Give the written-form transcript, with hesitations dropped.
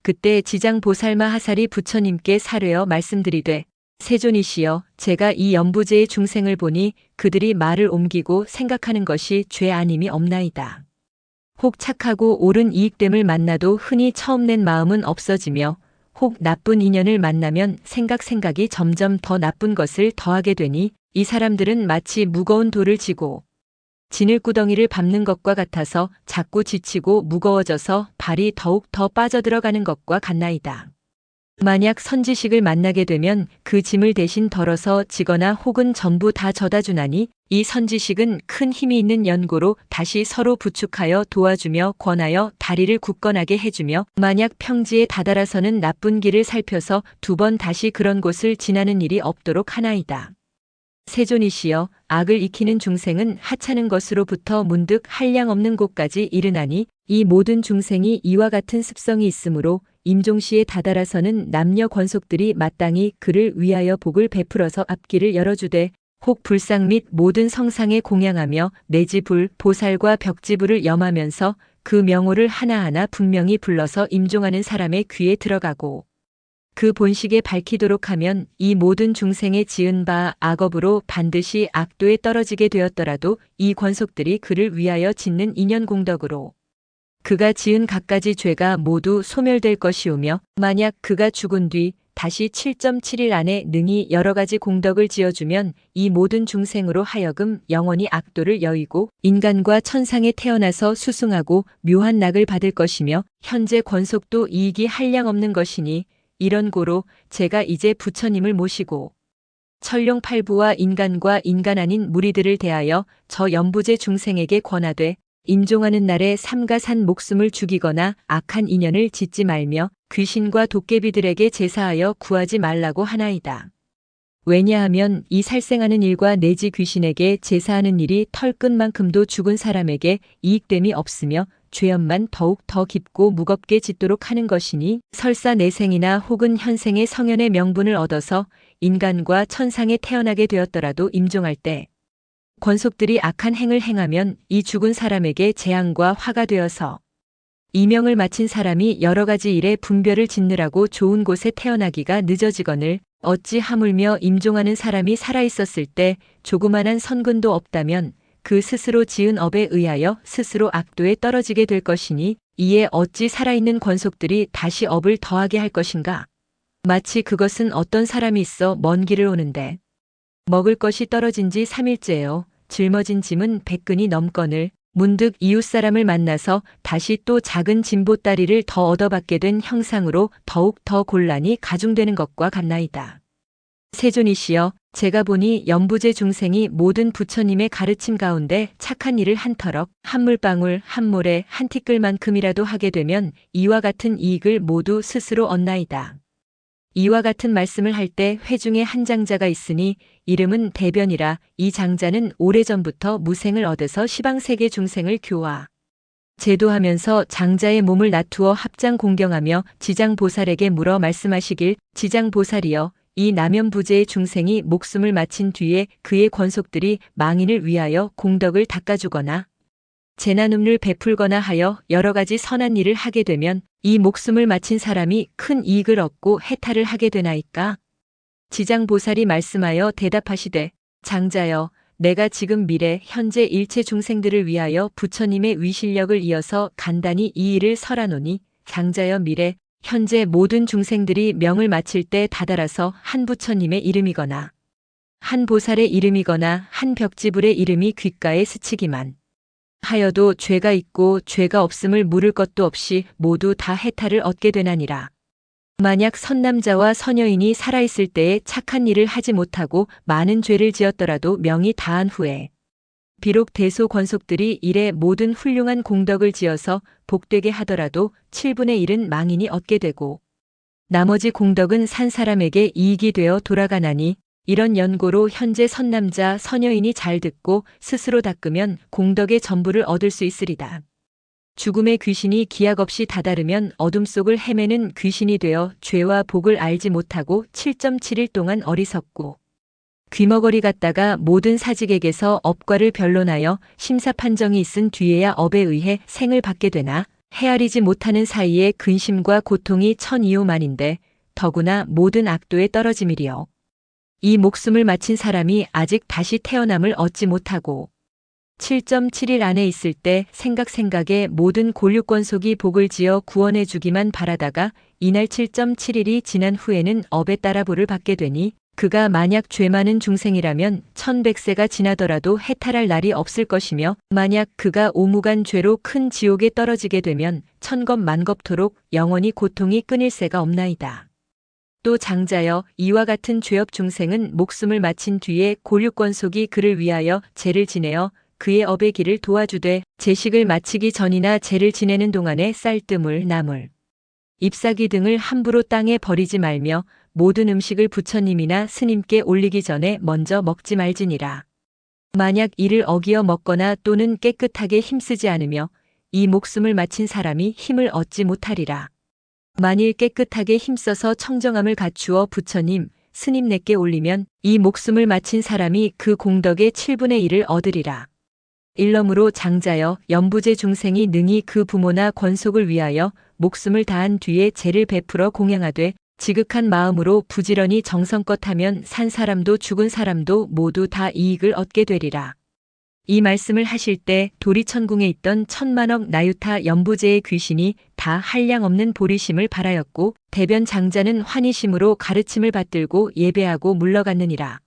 그때 지장보살마 하살이 부처님께 사뢰어 말씀드리되 세존이시여, 제가 이 연부제의 중생을 보니 그들이 말을 옮기고 생각하는 것이 죄 아님이 없나이다. 혹 착하고 옳은 이익됨을 만나도 흔히 처음 낸 마음은 없어지며 혹 나쁜 인연을 만나면 생각이 점점 더 나쁜 것을 더하게 되니 이 사람들은 마치 무거운 돌을 지고 지늘구덩이를 밟는 것과 같아서 자꾸 지치고 무거워져서 발이 더욱 더 빠져들어가는 것과 같나이다. 만약 선지식을 만나게 되면 그 짐을 대신 덜어서 지거나 혹은 전부 다 져다 주나니 이 선지식은 큰 힘이 있는 연고로 다시 서로 부축하여 도와주며 권하여 다리를 굳건하게 해주며 만약 평지에 다다라서는 나쁜 길을 살펴서 2번 다시 그런 곳을 지나는 일이 없도록 하나이다. 세존이시여, 악을 익히는 중생은 하찮은 것으로부터 문득 한량 없는 곳까지 이르나니 이 모든 중생이 이와 같은 습성이 있으므로 임종시에 다다라서는 남녀 권속들이 마땅히 그를 위하여 복을 베풀어서 앞길을 열어주되 혹 불상 및 모든 성상에 공양하며 내지불, 보살과 벽지불을 염하면서 그 명호를 하나하나 분명히 불러서 임종하는 사람의 귀에 들어가고 그 본식에 밝히도록 하면 이 모든 중생의 지은 바 악업으로 반드시 악도에 떨어지게 되었더라도 이 권속들이 그를 위하여 짓는 인연공덕으로 그가 지은 갖가지 죄가 모두 소멸될 것이오며 만약 그가 죽은 뒤 다시 7.7일 안에 능히 여러 가지 공덕을 지어주면 이 모든 중생으로 하여금 영원히 악도를 여의고 인간과 천상에 태어나서 수승하고 묘한 낙을 받을 것이며 현재 권속도 이익이 한량 없는 것이니 이런 고로 제가 이제 부처님을 모시고 천룡팔부와 인간과 인간 아닌 무리들을 대하여 저 연부제 중생에게 권하되 임종하는 날에 삼가산 목숨을 죽이거나 악한 인연을 짓지 말며 귀신과 도깨비들에게 제사하여 구하지 말라고 하나이다. 왜냐하면 이 살생하는 일과 내지 귀신에게 제사하는 일이 털끝만큼도 죽은 사람에게 이익됨이 없으며 죄업만 더욱 더 깊고 무겁게 짓도록 하는 것이니 설사 내생이나 혹은 현생의 성현의 명분을 얻어서 인간과 천상에 태어나게 되었더라도 임종할 때 권속들이 악한 행을 행하면 이 죽은 사람에게 재앙과 화가 되어서 이명을 마친 사람이 여러 가지 일에 분별을 짓느라고 좋은 곳에 태어나기가 늦어지거늘 어찌 하물며 임종하는 사람이 살아있었을 때 조그만한 선근도 없다면 그 스스로 지은 업에 의하여 스스로 악도에 떨어지게 될 것이니 이에 어찌 살아있는 권속들이 다시 업을 더하게 할 것인가. 마치 그것은 어떤 사람이 있어 먼 길을 오는데 먹을 것이 떨어진 지 3일째요. 짊어진 짐은 100근이 넘거늘 문득 이웃사람을 만나서 다시 또 작은 짐보따리를 더 얻어받게 된 형상으로 더욱 더 곤란이 가중되는 것과 같나이다. 세존이시여, 제가 보니 연부제 중생이 모든 부처님의 가르침 가운데 착한 일을 한 터럭, 한 물방울, 한 모래, 한 티끌만큼이라도 하게 되면 이와 같은 이익을 모두 스스로 얻나이다. 이와 같은 말씀을 할 때 회중에 한 장자가 있으니 이름은 대변이라 이 장자는 오래전부터 무생을 얻어서 시방세계 중생을 교화, 제도하면서 장자의 몸을 나투어 합장 공경하며 지장보살에게 물어 말씀하시길 지장보살이여, 이 남연부제의 중생이 목숨을 마친 뒤에 그의 권속들이 망인을 위하여 공덕을 닦아주거나 재난음을 베풀거나 하여 여러 가지 선한 일을 하게 되면 이 목숨을 마친 사람이 큰 이익을 얻고 해탈을 하게 되나이까? 지장보살이 말씀하여 대답하시되 장자여, 내가 지금 미래 현재 일체 중생들을 위하여 부처님의 위실력을 이어서 간단히 이 일을 설하노니 장자여, 미래 현재 모든 중생들이 명을 마칠 때 다다라서 한 부처님의 이름이거나 한 보살의 이름이거나 한 벽지불의 이름이 귓가에 스치기만 하여도 죄가 있고 죄가 없음을 물을 것도 없이 모두 다 해탈을 얻게 되나니라. 만약 선남자와 선여인이 살아있을 때에 착한 일을 하지 못하고 많은 죄를 지었더라도 명이 다한 후에 비록 대소권속들이 일에 모든 훌륭한 공덕을 지어서 복되게 하더라도 7분의 1은 망인이 얻게 되고 나머지 공덕은 산 사람에게 이익이 되어 돌아가나니 이런 연고로 현재 선남자 선여인이 잘 듣고 스스로 닦으면 공덕의 전부를 얻을 수 있으리다. 죽음의 귀신이 기약 없이 다다르면 어둠 속을 헤매는 귀신이 되어 죄와 복을 알지 못하고 7.7일 동안 어리석고 귀머거리 갔다가 모든 사직에게서 업과를 변론하여 심사판정이 있은 뒤에야 업에 의해 생을 받게 되나 헤아리지 못하는 사이에 근심과 고통이 천이오만인데 더구나 모든 악도에 떨어짐이리요. 이 목숨을 마친 사람이 아직 다시 태어남을 얻지 못하고 7.7일 안에 있을 때 생각에 모든 골육권속이 복을 지어 구원해 주기만 바라다가 이날 7.7일이 지난 후에는 업에 따라 벌을 받게 되니 그가 만약 죄 많은 중생이라면 1100세가 지나더라도 해탈할 날이 없을 것이며 만약 그가 오무간 죄로 큰 지옥에 떨어지게 되면 천겁 만겁토록 영원히 고통이 끊일새가 없나이다. 또 장자여, 이와 같은 죄업 중생은 목숨을 마친 뒤에 골육권속이 그를 위하여 제를 지내어 그의 업의 길을 도와주되 제식을 마치기 전이나 제를 지내는 동안에 쌀뜨물, 나물, 잎사귀 등을 함부로 땅에 버리지 말며 모든 음식을 부처님이나 스님께 올리기 전에 먼저 먹지 말지니라. 만약 이를 어기어 먹거나 또는 깨끗하게 힘쓰지 않으며 이 목숨을 마친 사람이 힘을 얻지 못하리라. 만일 깨끗하게 힘써서 청정함을 갖추어 부처님, 스님네께 올리면 이 목숨을 마친 사람이 그 공덕의 7분의 1을 얻으리라. 일러므로 장자여, 연부제 중생이 능히 그 부모나 권속을 위하여 목숨을 다한 뒤에 제를 베풀어 공양하되 지극한 마음으로 부지런히 정성껏 하면 산 사람도 죽은 사람도 모두 다 이익을 얻게 되리라. 이 말씀을 하실 때 도리천궁에 있던 1000만억 나유타 연부제의 귀신이 다 한량없는 보리심을 바라였고 대변 장자는 환희심으로 가르침을 받들고 예배하고 물러갔느니라.